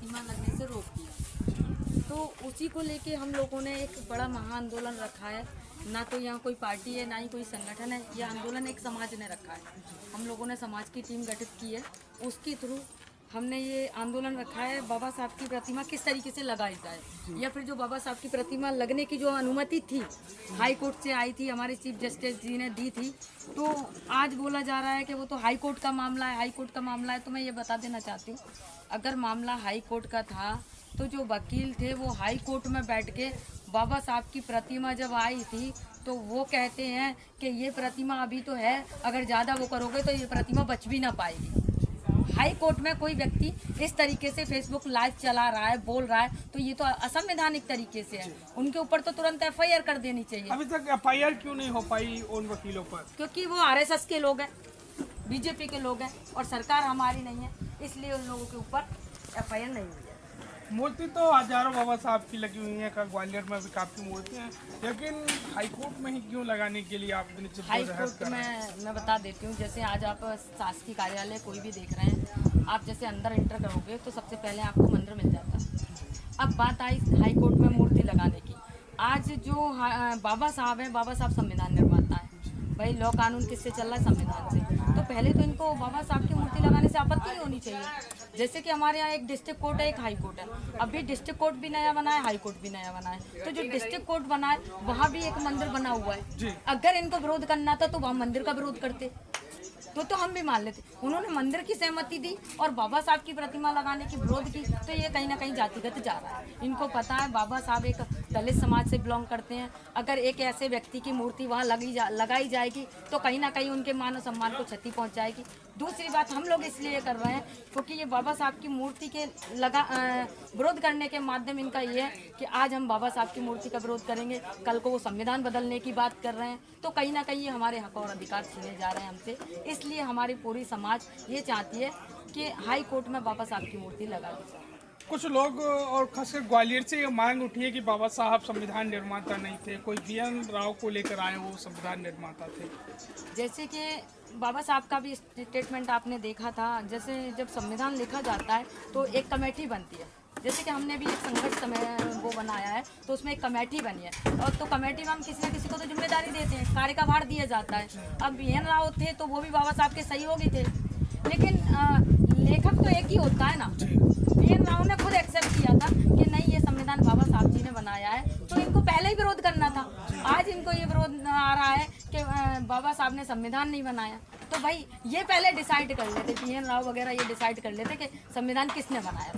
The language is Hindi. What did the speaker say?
प्रतिमा लगने से रोक दिया। तो उसी को लेके हम लोगों ने एक बड़ा महाआंदोलन रखा है। ना तो यहाँ कोई पार्टी है, ना ही कोई संगठन है, ये आंदोलन एक समाज ने रखा है। हम लोगों ने समाज की टीम गठित की है, उसके थ्रू हमने ये आंदोलन रखा है बाबा साहब की प्रतिमा किस तरीके से लगाई जाए, या फिर जो बाबा साहब की प्रतिमा लगने की जो अनुमति थी हाई कोर्ट से आई थी, हमारे चीफ जस्टिस जी ने दी थी, तो आज बोला जा रहा है कि वो तो हाई कोर्ट का मामला है, हाई कोर्ट का मामला है। तो मैं ये बता देना चाहती हूँ, अगर मामला हाई कोर्ट का था तो जो वकील थे वो हाई कोर्ट में बैठ के बाबा साहब की प्रतिमा जब आई थी तो वो कहते हैं कि ये प्रतिमा अभी तो है, अगर ज़्यादा वो करोगे तो ये प्रतिमा बच भी ना पाएगी। हाई कोर्ट में कोई व्यक्ति इस तरीके से फेसबुक लाइव चला रहा है, बोल रहा है, तो ये तो असंवैधानिक तरीके से है। उनके ऊपर तो तुरंत एफआईआर कर देनी चाहिए। अभी तक एफआईआर क्यों नहीं हो पाई उन वकीलों पर? क्योंकि वो आरएसएस के लोग हैं, बीजेपी के लोग हैं, और सरकार हमारी नहीं है, इसलिए उन लोगों के ऊपर एफआईआर नहीं हुई है। मूर्ति तो हजारों बाबा साहब की लगी हुई है, ग्वालियर में भी काफी मूर्तियां हैं, लेकिन हाईकोर्ट में ही क्यों लगाने के लिए आप हाई कोर्ट में मैं बता देती हूँ, जैसे आज आप शासकीय कार्यालय कोई भी देख रहे हैं, आप जैसे अंदर एंटर करोगे तो सबसे पहले आपको मंदिर मिल जाता है। अब बात आई हाई कोर्ट में मूर्ति लगाने की। आज जो बाबा साहब हैं, बाबा साहब संविधान निर्माता है, भाई लॉ कानून किससे चल रहा है? संविधान से। तो पहले तो इनको बाबा साहब की मूर्ति लगाने से आपत्ति नहीं होनी चाहिए। जैसे कि हमारे यहाँ एक डिस्ट्रिक्ट कोर्ट है, एक हाई कोर्ट है। अभी डिस्ट्रिक्ट कोर्ट भी नया बना है, हाई कोर्ट भी नया बना है। तो जो डिस्ट्रिक्ट कोर्ट बना है वहाँ भी एक मंदिर बना हुआ है। अगर इनको विरोध करना था तो वहाँ मंदिर का विरोध करते, तो हम भी मान लेते। उन्होंने मंदिर की सहमति दी और बाबा साहब की प्रतिमा लगाने की विरोध की, तो ये कहीं ना कहीं जातिगत जा रहा है। इनको पता है बाबा साहब एक दलित समाज से बिलोंग करते हैं, अगर एक ऐसे व्यक्ति की मूर्ति वहाँ लगाई जाएगी तो कहीं ना कहीं उनके मान और सम्मान को क्षति पहुँच जाएगी। दूसरी बात, हम लोग इसलिए कर रहे हैं क्योंकि ये बाबा साहब की मूर्ति के विरोध करने के माध्यम इनका ये है कि आज हम बाबा साहब की मूर्ति का विरोध करेंगे, कल को वो संविधान बदलने की बात कर रहे हैं, तो कहीं ना कहीं ये हमारे हक और अधिकार छीने जा रहे हैं हमसे। इसलिए हमारी पूरी समाज ये चाहती है कि हाई कोर्ट में बाबा साहब की मूर्ति लगा दी जाए। कुछ लोग और खासकर ग्वालियर से ये मांग उठी है कि बाबा साहब संविधान निर्माता नहीं थे, कोई बीएन राव को लेकर आए वो संविधान निर्माता थे। जैसे कि बाबा साहब का भी स्टेटमेंट आपने देखा था, जैसे जब संविधान लिखा जाता है तो एक कमेटी बनती है। जैसे कि हमने भी एक संघर्ष समय वो बनाया है, तो उसमें एक कमेटी बनी है, और तो कमेटी में हम किसी न किसी को तो जिम्मेदारी देते हैं, कार्य का भार दिया जाता है। अब बीएन राव थे तो वो भी बाबा साहब के सहयोगी थे, लेकिन लेखक तो एक ही होता है ना। बीएन राव ने खुद एक्सेप्ट किया था कि नहीं, ये संविधान बाबा साहब जी ने बनाया है, तो इनको पहले ही विरोध करना था। आज इनको ये विरोध आ रहा है कि बाबा साहब ने संविधान नहीं बनाया, तो भाई ये पहले डिसाइड कर लेते, बीएन राव वगैरह ये डिसाइड कर लेते कि संविधान किसने बनाया।